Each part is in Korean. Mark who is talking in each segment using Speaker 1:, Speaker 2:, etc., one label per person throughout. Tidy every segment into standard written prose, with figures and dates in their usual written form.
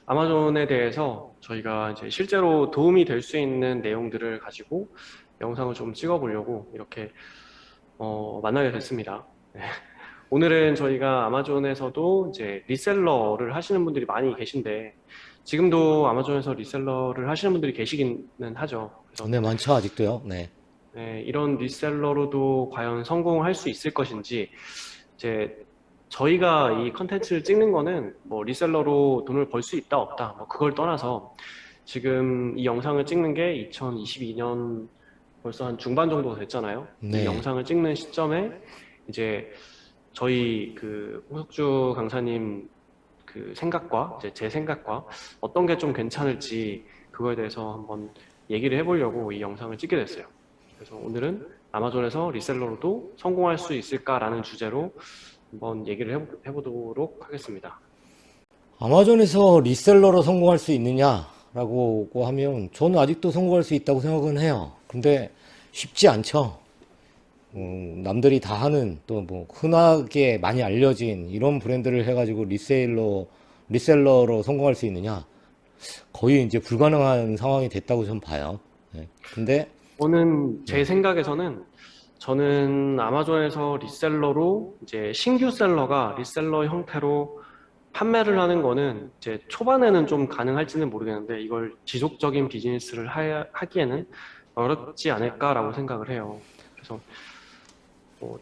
Speaker 1: 아마존에 대해서 저희가 이제 실제로 도움이 될 수 있는 내용들을 가지고 영상을 좀 찍어보려고 이렇게 만나게 됐습니다. 네. 오늘은 저희가 아마존에서도 이제 리셀러를 하시는 분들이 많이 계신데 지금도 아마존에서 리셀러를 하시는 분들이 계시기는 하죠. 그래서
Speaker 2: 네, 많죠, 아직도요. 네.
Speaker 1: 네, 이런 리셀러로도 과연 성공할 수 있을 것인지 이제 저희가 이 컨텐츠를 찍는 거는 뭐 리셀러로 돈을 벌 수 있다 없다 뭐 그걸 떠나서 지금 이 영상을 찍는 게 2022년 벌써 한 중반 정도 됐잖아요. 이
Speaker 2: 네.
Speaker 1: 영상을 찍는 시점에 이제 저희 그 홍석주 강사님 그 생각과 이제 제 생각과 어떤 게 좀 괜찮을지 그거에 대해서 한번 얘기를 해보려고 이 영상을 찍게 됐어요. 그래서 오늘은 아마존에서 리셀러로도 성공할 수 있을까라는 주제로 한번 얘기를 해보도록 하겠습니다.
Speaker 2: 아마존에서 리셀러로 성공할 수 있느냐라고 하면 저는 아직도 성공할 수 있다고 생각은 해요. 근데 쉽지 않죠. 남들이 다 하는 또 뭐 흔하게 많이 알려진 이런 브랜드를 해가지고 리셀러로 성공할 수 있느냐? 거의 이제 불가능한 상황이 됐다고 저는 봐요. 네. 근데
Speaker 1: 저는 제 생각에서는 저는 아마존에서 리셀러로 이제 신규 셀러가 리셀러 형태로 판매를 하는 거는 이제 초반에는 좀 가능할지는 모르겠는데 이걸 지속적인 비즈니스를 하기에는 어렵지 않을까라고 생각을 해요. 그래서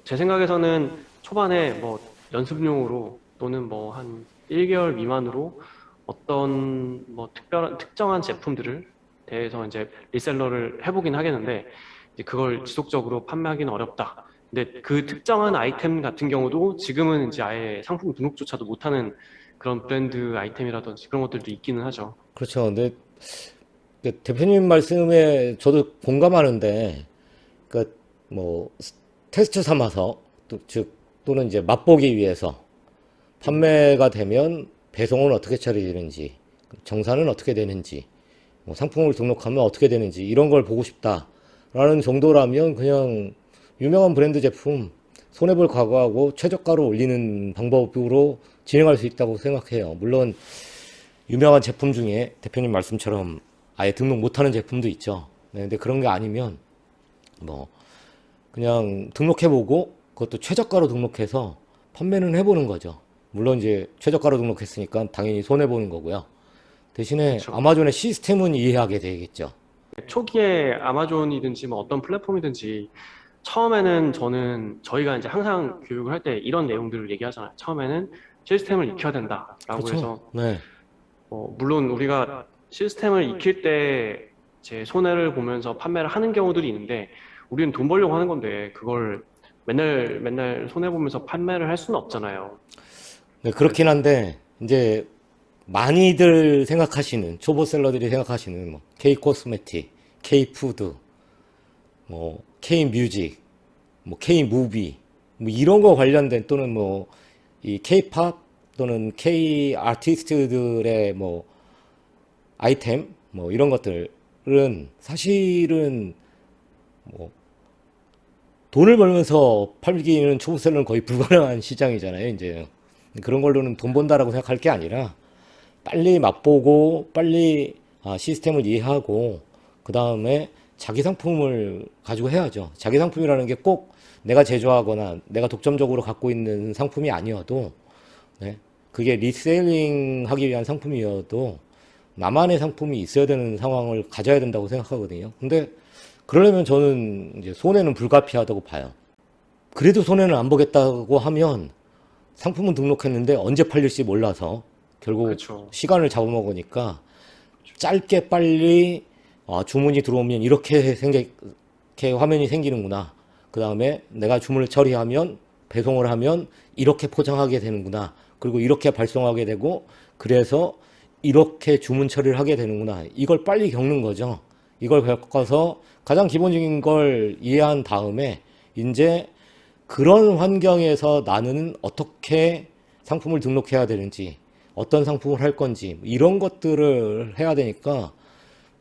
Speaker 1: 제 생각에서는 초반에 뭐 연습용으로 또는 뭐 한 1개월 미만으로 어떤 뭐 특정한 제품들을 대해서 이제 리셀러를 해보긴 하겠는데 이제 그걸 지속적으로 판매하기는 어렵다. 근데 그 특정한 아이템 같은 경우도 지금은 이제 아예 상품 등록조차도 못하는 그런 브랜드 아이템이라든지 그런 것들도 있기는 하죠.
Speaker 2: 그렇죠. 근데 그 대표님 말씀에 저도 공감하는데 그뭐 테스트 삼아서 또는 이제 맛보기 위해서 판매가 되면 배송은 어떻게 처리되는지, 정산은 어떻게 되는지, 뭐 상품을 등록하면 어떻게 되는지 이런 걸 보고 싶다라는 정도라면 그냥 유명한 브랜드 제품 손해볼 각오하고 최저가로 올리는 방법으로 진행할 수 있다고 생각해요. 물론 유명한 제품 중에 대표님 말씀처럼 아예 등록 못하는 제품도 있죠. 네, 근데 그런 게 아니면 뭐 그냥 등록해보고 그것도 최저가로 등록해서 판매는 해보는 거죠. 물론 이제 최저가로 등록했으니까 당연히 손해보는 거고요. 대신에
Speaker 1: 그렇죠.
Speaker 2: 아마존의 시스템은 이해하게 되겠죠.
Speaker 1: 초기에 아마존이든지 뭐 어떤 플랫폼이든지 처음에는 저희가 이제 항상 교육을 할 때 이런 내용들을 얘기하잖아요. 처음에는 시스템을 익혀야 된다라고
Speaker 2: 그렇죠.
Speaker 1: 해서
Speaker 2: 네.
Speaker 1: 물론 우리가 시스템을 익힐 때 제 손해를 보면서 판매를 하는 경우들이 있는데 우리는 돈 벌려고 하는 건데 그걸 맨날 맨날 손해 보면서 판매를 할 수는 없잖아요.
Speaker 2: 네, 그렇긴
Speaker 1: 그래서
Speaker 2: 한데 이제 많이들 생각하시는 초보 셀러들이 생각하시는 뭐 K 코스메틱, K 푸드, 뭐 K 뮤직, 뭐 K 무비 뭐 이런 거 관련된 또는 뭐 이 K 팝 또는 K 아티스트들의 뭐 아이템 뭐 이런 것들은 사실은 뭐 돈을 벌면서 팔기는 초보셀러는 거의 불가능한 시장이잖아요. 이제 그런 걸로는 돈 번다라고 생각할 게 아니라 빨리 맛보고 빨리 시스템을 이해하고 그 다음에 자기 상품을 가지고 해야죠. 자기 상품이라는 게 꼭 내가 제조하거나 내가 독점적으로 갖고 있는 상품이 아니어도 네, 그게 리세일링 하기 위한 상품이어도 나만의 상품이 있어야 되는 상황을 가져야 된다고 생각하거든요. 근데 그러려면 저는 이제 손해는 불가피하다고 봐요. 그래도 손해는 안 보겠다고 하면 상품은 등록했는데 언제 팔릴지 몰라서 결국
Speaker 1: 그렇죠.
Speaker 2: 시간을 잡아먹으니까 짧게 빨리 주문이 들어오면 이렇게 화면이 생기는구나. 그 다음에 내가 주문을 처리하면 배송을 하면 이렇게 포장하게 되는구나. 그리고 이렇게 발송하게 되고 그래서 이렇게 주문 처리를 하게 되는구나. 이걸 빨리 겪는 거죠. 이걸 겪어서 가장 기본적인 걸 이해한 다음에 이제 그런 환경에서 나는 어떻게 상품을 등록해야 되는지 어떤 상품을 할 건지 이런 것들을 해야 되니까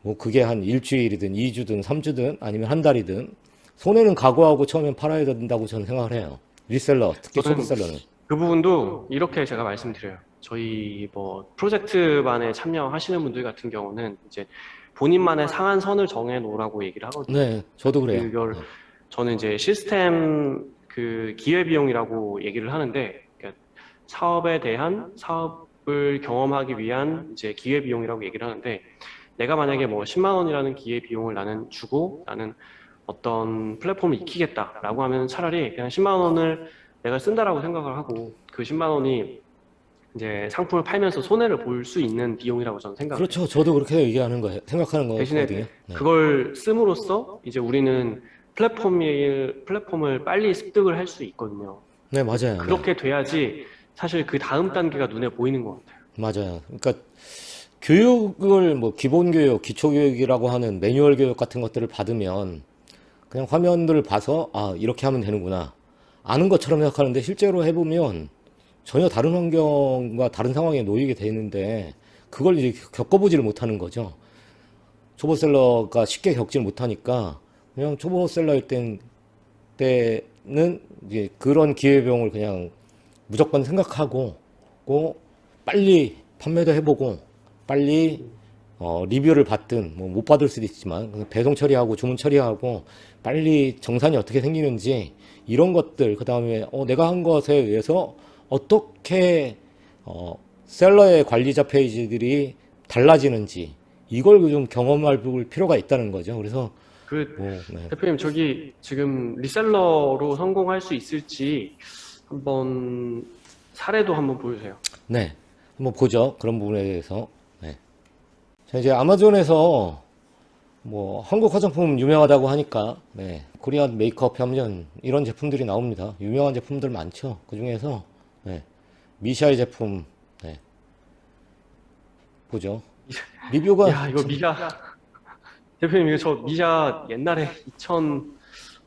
Speaker 2: 뭐 그게 한 일주일이든 2주든 3주든 아니면 한 달이든 손해는 각오하고 처음엔 팔아야 된다고 저는 생각을 해요. 리셀러, 특히
Speaker 1: 저는
Speaker 2: 초보셀러는.
Speaker 1: 그 부분도 이렇게 제가 말씀드려요. 저희 뭐 프로젝트반에 참여하시는 분들 같은 경우는 이제 본인만의 상한선을 정해 놓으라고 얘기를 하거든요.
Speaker 2: 네, 저도 그래요.
Speaker 1: 그걸
Speaker 2: 네.
Speaker 1: 저는 이제 시스템 그 기회비용이라고 얘기를 하는데, 그러니까 사업에 대한 사업을 경험하기 위한 이제 기회비용이라고 얘기를 하는데, 내가 만약에 뭐 10만 원이라는 기회비용을 나는 주고 나는 어떤 플랫폼을 익히겠다라고 하면 차라리 그냥 10만 원을 내가 쓴다라고 생각을 하고 그 10만 원이 이제 상품을 팔면서 손해를 볼 수 있는 비용이라고 저는 생각을 해요.
Speaker 2: 그렇죠. 저도 그렇게 얘기하는 거예요. 생각하는
Speaker 1: 대신에
Speaker 2: 거거든요. 네.
Speaker 1: 그걸 씀으로써 이제 우리는 플랫폼을 빨리 습득을 할 수 있거든요.
Speaker 2: 네, 맞아요. 네.
Speaker 1: 그렇게 돼야지 사실 그 다음 단계가 눈에 보이는 것 같아요.
Speaker 2: 맞아요. 그러니까 교육을 뭐 기본 교육, 기초 교육이라고 하는 매뉴얼 교육 같은 것들을 받으면 그냥 화면들을 봐서 아, 이렇게 하면 되는구나. 아는 것처럼 생각하는데 실제로 해보면 전혀 다른 환경과 다른 상황에 놓이게 되는데 그걸 이제 겪어보지를 못하는 거죠. 초보셀러가 쉽게 겪지를 못하니까 그냥 초보셀러일 때는 이제 그런 기회비용을 그냥 무조건 생각하고 빨리 판매도 해보고 빨리 리뷰를 받든 뭐 못 받을 수도 있지만 그냥 배송 처리하고 주문 처리하고 빨리 정산이 어떻게 생기는지 이런 것들 그 다음에 내가 한 것에 의해서 어떻게 셀러의 관리자 페이지들이 달라지는지 이걸 좀 경험할 필요가 있다는 거죠. 그래서
Speaker 1: 그
Speaker 2: 네.
Speaker 1: 대표님 저기 지금 리셀러로 성공할 수 있을지 한번 사례도 한번 보여주세요.
Speaker 2: 네, 한번 보죠. 그런 부분에 대해서. 네. 자, 이제 아마존에서 뭐 한국 화장품 유명하다고 하니까 네, 코리안 메이크업 하면 이런 제품들이 나옵니다. 유명한 제품들 많죠. 그 중에서 네, 미샤의 제품 네, 보죠. 리뷰가
Speaker 1: 야, 이거 미샤 대표님 이거 저 미샤 옛날에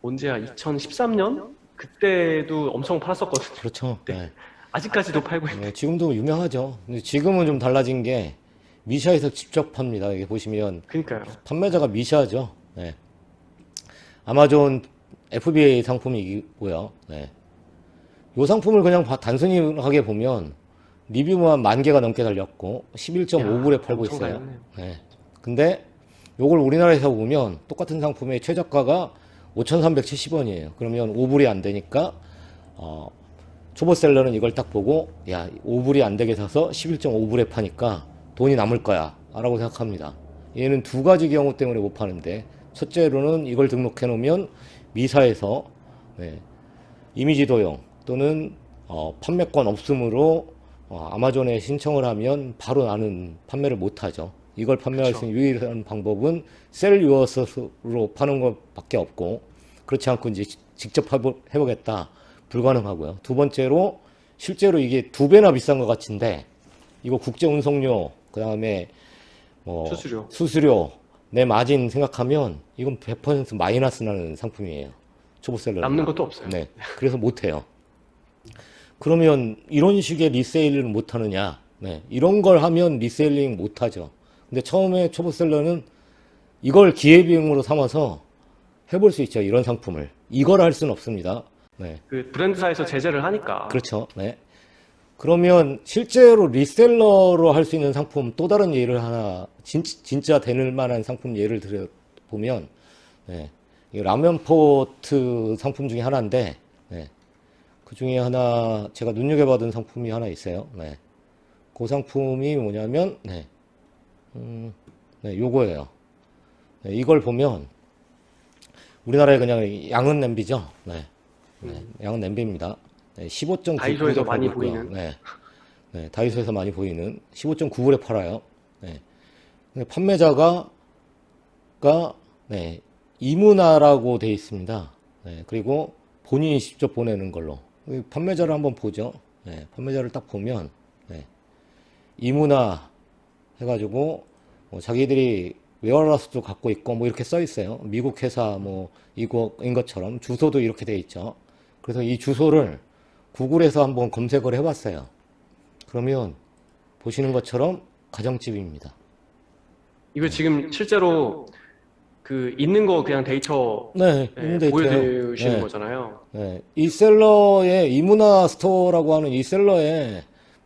Speaker 1: 언제야? 2013년? 그때도 엄청 팔았었거든요.
Speaker 2: 그렇죠.
Speaker 1: 네.
Speaker 2: 네.
Speaker 1: 아직까지도 팔고 있는.
Speaker 2: 네, 지금도 유명하죠. 근데 지금은 좀 달라진 게 미샤에서 직접 팝니다. 여기 보시면
Speaker 1: 그러니까요.
Speaker 2: 판매자가 미샤죠. 네. 아마존 FBA 상품이고요. 네. 이 상품을 그냥 단순하게 보면 리뷰만 10,000개가 넘게 달렸고 11.5불에 팔고
Speaker 1: 엄청
Speaker 2: 있어요.
Speaker 1: 달렸네요.
Speaker 2: 네. 근데 요걸 우리나라에서 보면 똑같은 상품의 최저가가 5,370원이에요. 그러면 5불이 안 되니까 초보셀러는 이걸 딱 보고 야 5불이 안 되게 사서 11.5불에 파니까 돈이 남을 거야 라고 생각합니다. 얘는 두 가지 경우 때문에 못 파는데 첫째로는 이걸 등록해 놓으면 미사에서 네, 이미지 도용 또는 판매권 없음으로 아마존에 신청을 하면 바로 나는 판매를 못 하죠. 이걸 판매할 수 있는 유일한 방법은 셀 유어스로 파는 것밖에 없고 그렇지 않고 이제 직접 해보겠다 불가능하고요. 두 번째로 실제로 이게 2배나 비싼 것 같은데 이거 국제 운송료 그 다음에 뭐 수수료 내 마진 생각하면 이건 100% 마이너스 나는 상품이에요. 초보셀러
Speaker 1: 남는 것도 없어요.
Speaker 2: 네, 그래서 못 해요. 그러면 이런 식의 리세일을 못 하느냐? 네, 이런 걸 하면 리세일링 못 하죠. 근데 처음에 초보셀러는 이걸 기회비용으로 삼아서 해볼 수 있죠. 이런 상품을. 이걸 할 수는 없습니다. 네.
Speaker 1: 그 브랜드사에서 제재를 하니까.
Speaker 2: 그렇죠. 네. 그러면 실제로 리셀러로 할 수 있는 상품 또 다른 예를 하나 진짜 되는 만한 상품 예를 들어 보면 네. 이 라면 포트 상품 중에 하나인데 네. 그 중에 하나 제가 눈여겨봤던 상품이 하나 있어요. 네. 그 상품이 뭐냐면 네. 네, 요거예요. 네, 이걸 보면 우리나라에 그냥 양은 냄비죠. 네. 네, 양은 냄비입니다. 네, 15.9불에
Speaker 1: 다이소에서 많이
Speaker 2: 팔고 있고요.
Speaker 1: 보이는.
Speaker 2: 네. 네, 다이소에서 많이 보이는 15.9불에 팔아요. 네. 근데 판매자가 네, 이문화라고 돼 있습니다. 네, 그리고 본인이 직접 보내는 걸로. 판매자를 한번 보죠. 네, 판매자를 딱 보면 네, 이문화 해가지고 뭐 자기들이 웨어하우스도 갖고 있고 뭐 이렇게 써 있어요. 미국 회사 뭐 이거인 것처럼 주소도 이렇게 돼 있죠. 그래서 이 주소를 구글에서 한번 검색을 해봤어요. 그러면 보시는 것처럼 가정집입니다.
Speaker 1: 이거 지금 실제로 그 있는 거 그냥 데이터
Speaker 2: 네, 있는 데이터예요.
Speaker 1: 보여주시는
Speaker 2: 네.
Speaker 1: 거잖아요.
Speaker 2: 네, 이 셀러의 이문화 스토어라고 하는 이 셀러의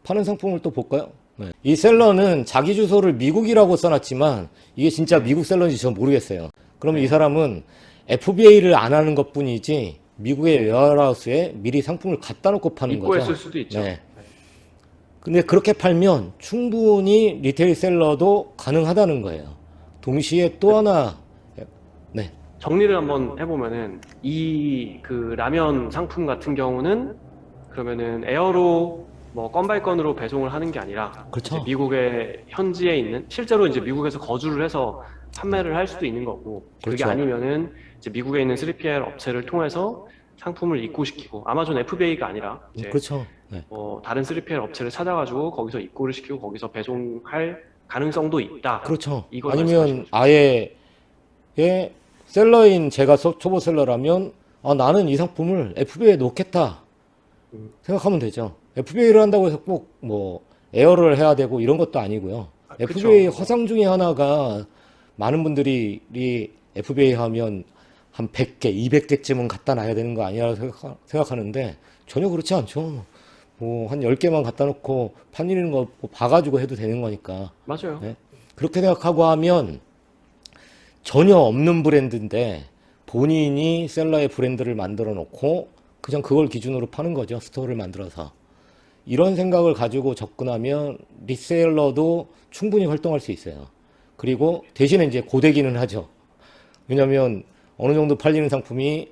Speaker 2: 파는 상품을 또 볼까요? 네. 이 셀러는 자기 주소를 미국이라고 써놨지만 이게 진짜 미국 셀러인지 전 모르겠어요. 그러면 이 사람은 FBA를 안 하는 것뿐이지 미국의 웨어하우스에 미리 상품을 갖다 놓고 파는
Speaker 1: 입고했을
Speaker 2: 거죠.
Speaker 1: 수도 있죠.
Speaker 2: 네. 근데 그렇게 팔면 충분히 리테일 셀러도 가능하다는 거예요. 동시에 또 하나, 네,
Speaker 1: 정리를 한번 해보면은 이 그 라면 상품 같은 경우는 그러면은 에어로 뭐 건 바이 건으로 배송을 하는 게 아니라
Speaker 2: 그렇죠.
Speaker 1: 이제 미국의 현지에 있는 실제로 이제 미국에서 거주를 해서 판매를 할 수도 있는 거고 그게
Speaker 2: 그렇죠.
Speaker 1: 아니면은 이제 미국에 있는 3PL 업체를 통해서 상품을 입고시키고 아마존 FBA가 아니라 이제
Speaker 2: 그렇죠. 네.
Speaker 1: 뭐 다른 3PL 업체를 찾아가지고 거기서 입고를 시키고 거기서 배송할 가능성도 있다.
Speaker 2: 그렇죠.
Speaker 1: 이걸
Speaker 2: 아니면
Speaker 1: 말씀하시는 거죠.
Speaker 2: 아예 예, 셀러인 제가 초보 셀러라면 아, 나는 이 상품을 FBA에 놓겠다 생각하면 되죠. FBA를 한다고 해서 꼭 뭐 에어를 해야 되고 이런 것도 아니고요.
Speaker 1: 그쵸.
Speaker 2: FBA 허상 중에 하나가 많은 분들이 이 FBA 하면 한 100개, 200개쯤은 갖다 놔야 되는 거 아니라고 생각하는데 전혀 그렇지 않죠. 뭐 한 10개만 갖다 놓고 팔리는 거 봐가지고 해도 되는 거니까.
Speaker 1: 맞아요.
Speaker 2: 네. 그렇게 생각하고 하면 전혀 없는 브랜드인데 본인이 셀러의 브랜드를 만들어 놓고 그냥 그걸 기준으로 파는 거죠. 스토어를 만들어서. 이런 생각을 가지고 접근하면 리셀러도 충분히 활동할 수 있어요. 그리고 대신에 이제 고데기는 하죠. 왜냐면 어느 정도 팔리는 상품이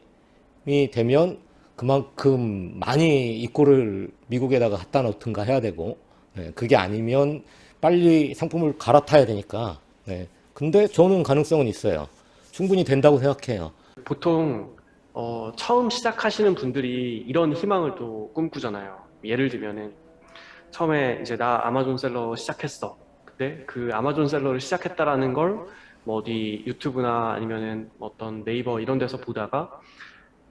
Speaker 2: 되면 그만큼 많이 입고를 미국에다가 갖다 놓든가 해야 되고, 네, 그게 아니면 빨리 상품을 갈아타야 되니까. 네. 근데 저는 가능성은 있어요. 충분히 된다고 생각해요.
Speaker 1: 보통 처음 시작하시는 분들이 이런 희망을 또 꿈꾸잖아요. 예를 들면은 처음에 이제 나 아마존 셀러 시작했어. 근데 그 아마존 셀러를 시작했다라는 걸 뭐 어디 유튜브나 아니면은 어떤 네이버 이런 데서 보다가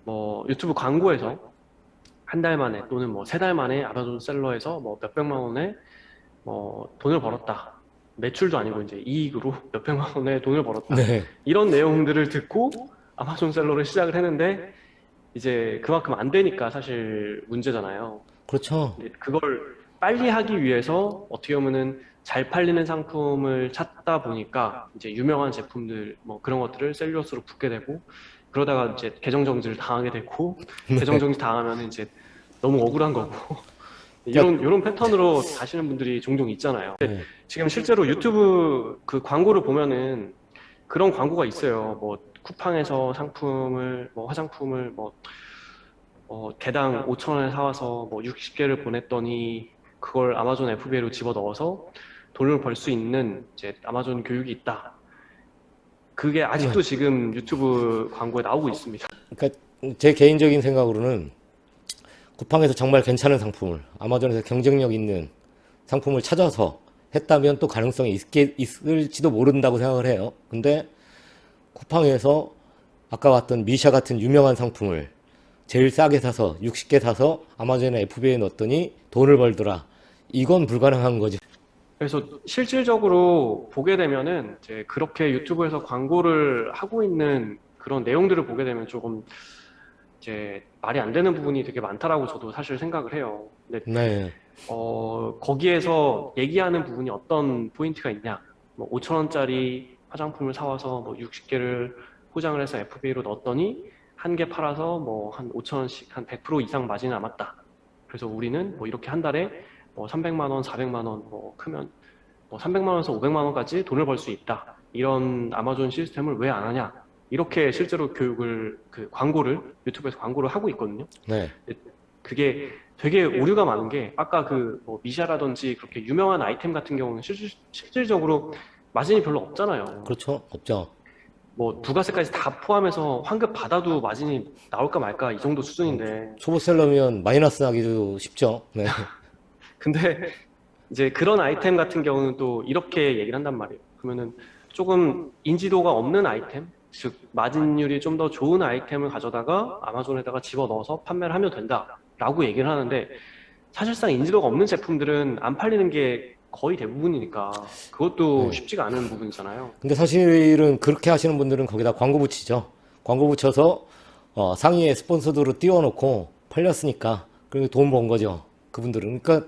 Speaker 1: 뭐 유튜브 광고에서 한 달 만에 또는 뭐 세 달 만에 아마존 셀러에서 뭐 몇백만 원에 뭐 돈을 벌었다. 매출도 아니고 이제 이익으로 몇백만 원의 돈을 벌었다.
Speaker 2: 네.
Speaker 1: 이런 내용들을 듣고 아마존 셀러를 시작을 했는데 이제 그만큼 안 되니까 사실 문제잖아요.
Speaker 2: 그렇죠.
Speaker 1: 근데 그걸 빨리 하기 위해서 어떻게 보면은 잘 팔리는 상품을 찾다 보니까 이제 유명한 제품들 뭐 그런 것들을 셀리오스로 붙게 되고 그러다가 이제 계정 정지를 당하게 되고 계정 정지 당하면 이제 너무 억울한 거고 이런 패턴으로 가시는 분들이 종종 있잖아요. 근데
Speaker 2: 네.
Speaker 1: 지금 실제로 유튜브 그 광고를 보면은 그런 광고가 있어요. 뭐 쿠팡에서 상품을 뭐 화장품을 뭐 개당 5,000원에 사와서 뭐 60개를 보냈더니 그걸 아마존 FBA로 집어넣어서 돈을 벌 수 있는 이제 아마존 교육이 있다. 그게 아직도 지금 유튜브 광고에 나오고 있습니다.
Speaker 2: 그러니까 제 개인적인 생각으로는 쿠팡에서 정말 괜찮은 상품을 아마존에서 경쟁력 있는 상품을 찾아서 했다면 또 가능성이 있을지도 모른다고 생각을 해요. 근데 쿠팡에서 아까 봤던 미샤 같은 유명한 상품을 제일 싸게 사서 60개 사서 아마존에 FBA에 넣었더니 돈을 벌더라. 이건 불가능한 거지.
Speaker 1: 그래서 실질적으로 보게 되면은 이제 그렇게 유튜브에서 광고를 하고 있는 그런 내용들을 보게 되면 조금 이제 말이 안 되는 부분이 되게 많다라고 저도 사실 생각을 해요. 근데
Speaker 2: 네.
Speaker 1: 거기에서 얘기하는 부분이 어떤 포인트가 있냐? 뭐 5,000원짜리 화장품을 사와서 뭐 60개를 포장을 해서 FBA로 넣었더니 한 개 팔아서 뭐 한 5,000원씩 한 100% 이상 마진이 남았다. 그래서 우리는 뭐 이렇게 한 달에 뭐 300만 원, 400만 원, 뭐 크면 뭐 300만 원에서 500만 원까지 돈을 벌 수 있다. 이런 아마존 시스템을 왜 안 하냐? 이렇게 실제로 교육을 그 광고를 유튜브에서 광고를 하고 있거든요.
Speaker 2: 네.
Speaker 1: 그게 되게 오류가 많은 게 아까 그 뭐 미샤라든지 그렇게 유명한 아이템 같은 경우는 실질적으로 마진이 별로 없잖아요.
Speaker 2: 그렇죠. 없죠.
Speaker 1: 뭐 부가세까지 다 포함해서 환급 받아도 마진이 나올까 말까 이 정도 수준인데
Speaker 2: 초보셀러면 마이너스 나기도 쉽죠. 네.
Speaker 1: 근데 이제 그런 아이템 같은 경우는 또 이렇게 얘기를 한단 말이에요. 그러면은 조금 인지도가 없는 아이템, 즉 마진율이 좀 더 좋은 아이템을 가져다가 아마존에다가 집어넣어서 판매를 하면 된다라고 얘기를 하는데 사실상 인지도가 없는 제품들은 안 팔리는 게 거의 대부분이니까 그것도
Speaker 2: 네.
Speaker 1: 쉽지가 않은 부분이잖아요.
Speaker 2: 근데 사실은 그렇게 하시는 분들은 거기다 광고 붙이죠. 광고 붙여서 상위에 스폰서드로 띄워놓고 팔렸으니까 그리고 돈 번 거죠. 그분들은. 그러니까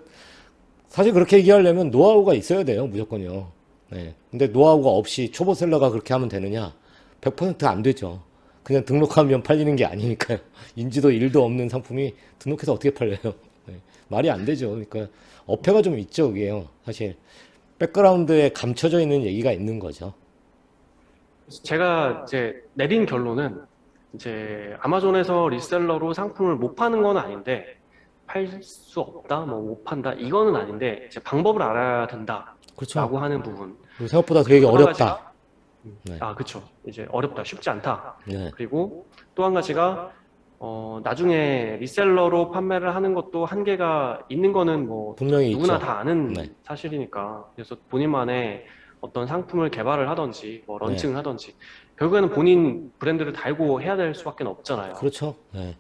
Speaker 2: 사실 그렇게 얘기하려면 노하우가 있어야 돼요, 무조건요. 네. 근데 노하우가 없이 초보 셀러가 그렇게 하면 되느냐? 100%안 되죠. 그냥 등록하면 팔리는 게 아니니까요. 인지도 1도 없는 상품이 등록해서 어떻게 팔려요? 네. 말이 안 되죠. 그러니까 어폐가 좀 있죠, 그게요. 사실 백그라운드에 감춰져 있는 얘기가 있는 거죠.
Speaker 1: 그래서 제가 이제 내린 결론은 이제 아마존에서 리셀러로 상품을 못 파는 건 아닌데 팔 수 없다, 뭐 못 판다 이거는 아닌데 이제 방법을 알아야
Speaker 2: 그렇죠.
Speaker 1: 된다라고 하는 부분.
Speaker 2: 그리고 생각보다
Speaker 1: 그리고
Speaker 2: 되게
Speaker 1: 또 한
Speaker 2: 어렵다.
Speaker 1: 가지가
Speaker 2: 네.
Speaker 1: 그쵸. 이제 어렵다, 쉽지 않다.
Speaker 2: 네.
Speaker 1: 그리고 또 한 가지가 나중에 리셀러로 판매를 하는 것도 한계가 있는 거는 뭐
Speaker 2: 분명히
Speaker 1: 누구나
Speaker 2: 있죠.
Speaker 1: 다
Speaker 2: 네.
Speaker 1: 아는 사실이니까. 그래서 본인만의 어떤 상품을 개발을 하든지 뭐
Speaker 2: 네.
Speaker 1: 런칭을 하든지 결국에는 본인 브랜드를 달고 해야 될 수밖에 없잖아요.
Speaker 2: 그렇죠. 네.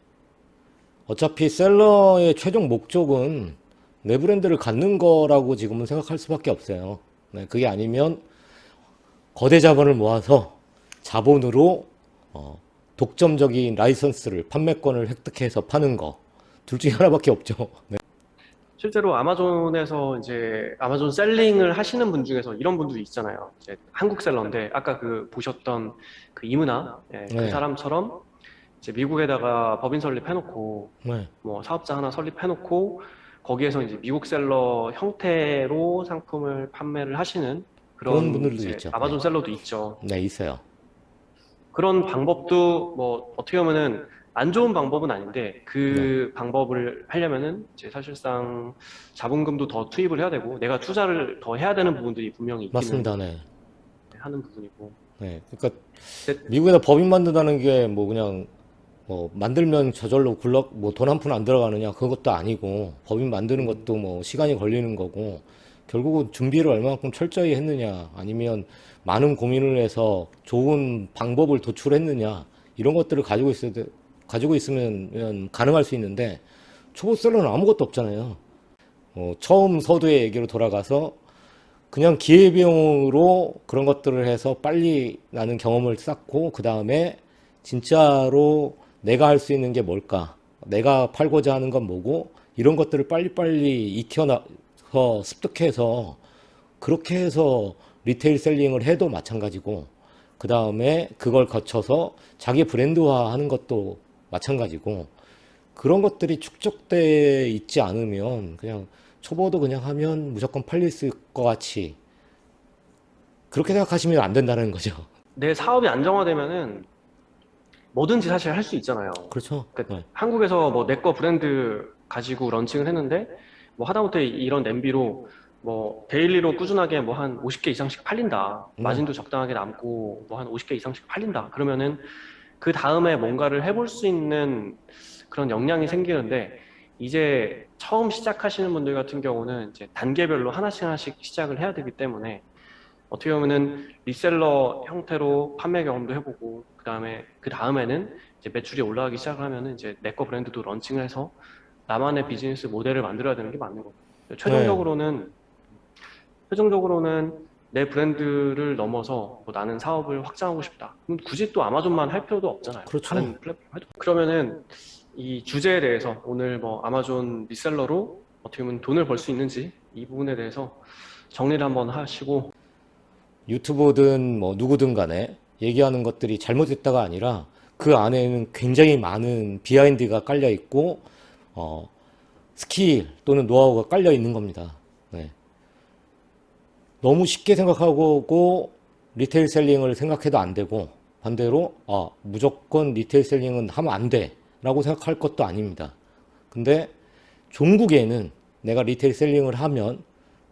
Speaker 2: 어차피 셀러의 최종 목적은 내 브랜드를 갖는 거라고 지금은 생각할 수밖에 없어요. 네, 그게 아니면 거대 자본을 모아서 자본으로 독점적인 라이선스를 판매권을 획득해서 파는 거. 둘 중에 하나밖에 없죠. 네.
Speaker 1: 실제로 아마존에서 이제 아마존 셀링을 하시는 분 중에서 이런 분들이 있잖아요. 이제 한국 셀러인데 아까 그 보셨던 그 이문아, 그
Speaker 2: 네.
Speaker 1: 사람처럼 이제 미국에다가 법인 설립해놓고
Speaker 2: 네.
Speaker 1: 뭐 사업자 하나 설립해놓고 거기에서 이제 미국 셀러 형태로 상품을 판매를 하시는
Speaker 2: 그런
Speaker 1: 그런
Speaker 2: 분들도
Speaker 1: 이제
Speaker 2: 있죠. 네.
Speaker 1: 아마존 셀러도 있죠.
Speaker 2: 네, 있어요.
Speaker 1: 그런 방법도 뭐 어떻게 보면은 안 좋은 방법은 아닌데
Speaker 2: 네.
Speaker 1: 그 방법을 하려면은 이제 사실상 자본금도 더 투입을 해야 되고 내가 투자를 더 해야 되는 부분들이 분명히 있기는
Speaker 2: 맞습니다. 네.
Speaker 1: 하는 부분이고.
Speaker 2: 네. 그러니까
Speaker 1: 근데
Speaker 2: 미국에서 법인 만든다는 게 뭐 그냥 뭐 만들면 저절로 굴러 뭐 돈 한 푼 안 들어가느냐 그것도 아니고 법인 만드는
Speaker 1: 음,
Speaker 2: 것도 뭐 시간이 걸리는 거고 결국은 준비를 얼마만큼 철저히 했느냐 아니면 많은 고민을 해서 좋은 방법을 도출했느냐 이런 것들을 가지고 있으면 가능할 수 있는데 초보셀러는 아무것도 없잖아요. 처음 서두의 얘기로 돌아가서 그냥 기회비용으로 그런 것들을 해서 빨리 나는 경험을 쌓고 그 다음에 진짜로 내가 할 수 있는 게 뭘까? 내가 팔고자 하는 건 뭐고? 이런 것들을 빨리빨리 익혀서 습득해서 그렇게 해서 리테일 셀링을 해도 마찬가지고 그 다음에 그걸 거쳐서 자기 브랜드화 하는 것도 마찬가지고 그런 것들이 축적돼 있지 않으면 그냥 초보도 그냥 하면 무조건 팔릴 것 같이 그렇게 생각하시면 안 된다는 거죠.
Speaker 1: 내 사업이 안정화되면은 뭐든지 사실 할 수 있잖아요.
Speaker 2: 그렇죠.
Speaker 1: 그러니까
Speaker 2: 네.
Speaker 1: 한국에서 뭐 내 거 브랜드 가지고 런칭을 했는데 뭐 하다못해 이런 냄비로 뭐 데일리로 꾸준하게 뭐 한 50개 이상씩 팔린다.
Speaker 2: 네.
Speaker 1: 마진도 적당하게 남고 뭐 한 50개 이상씩 팔린다. 그러면은 그 다음에 뭔가를 해볼 수 있는 그런 역량이 생기는데 이제 처음 시작하시는 분들 같은 경우는 이제 단계별로 하나씩 하나씩 시작을 해야 되기 때문에 어떻게 보면은 리셀러 형태로 판매 경험도 해보고 그 다음에는 이제 매출이 올라가기 시작을 하면은 이제 내 거 브랜드도 런칭을 해서 나만의 비즈니스 모델을 만들어야 되는 게 맞는 거고
Speaker 2: 네.
Speaker 1: 최종적으로는 내 브랜드를 넘어서 뭐 나는 사업을 확장하고 싶다. 그럼 굳이 또 아마존만 할 필요도 없잖아요.
Speaker 2: 그렇죠.
Speaker 1: 다른 플랫폼 해도. 그러면은 이 주제에 대해서 오늘 뭐 아마존 리셀러로 어떻게 보면 돈을 벌 수 있는지 이 부분에 대해서 정리를 한번 하시고
Speaker 2: 유튜브든 뭐 누구든 간에 얘기하는 것들이 잘못됐다가 아니라 그 안에는 굉장히 많은 비하인드가 깔려 있고 어, 스킬 또는 노하우가 깔려 있는 겁니다. 네. 너무 쉽게 생각하고 리테일 셀링을 생각해도 안 되고 반대로 무조건 리테일 셀링은 하면 안 돼라고 생각할 것도 아닙니다. 근데 종국에는 내가 리테일 셀링을 하면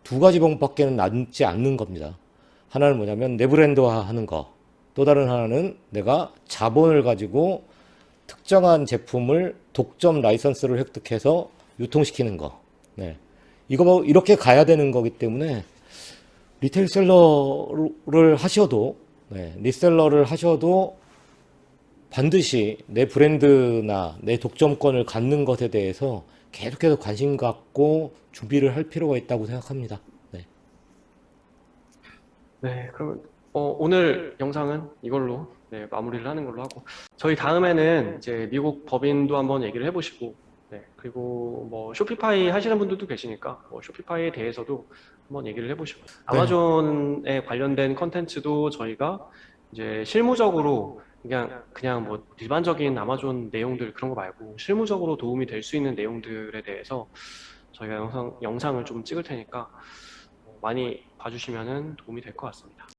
Speaker 2: 두 가지 방법밖에 남지 않는 겁니다. 하나는 뭐냐면 내 브랜드화 하는 거. 또 다른 하나는 내가 자본을 가지고 특정한 제품을 독점 라이선스를 획득해서 유통시키는 거. 네. 이렇게 가야 되는 거기 때문에 리테일 셀러를 하셔도, 네, 리셀러를 하셔도 반드시 내 브랜드나 내 독점권을 갖는 것에 대해서 계속해서 관심 갖고 준비를 할 필요가 있다고 생각합니다. 네.
Speaker 1: 네, 그러면 오늘 영상은 이걸로 네, 마무리를 하는 걸로 하고 저희 다음에는 이제 미국 법인도 한번 얘기를 해보시고 네, 그리고 뭐 쇼피파이 하시는 분들도 계시니까 뭐 쇼피파이에 대해서도 한번 얘기를 해보시고
Speaker 2: 네.
Speaker 1: 아마존에 관련된 컨텐츠도 저희가 이제 실무적으로 그냥 뭐 일반적인 아마존 내용들 그런 거 말고 실무적으로 도움이 될 수 있는 내용들에 대해서 저희가 영상을 좀 찍을 테니까 많이 봐주시면은 도움이 될 것 같습니다.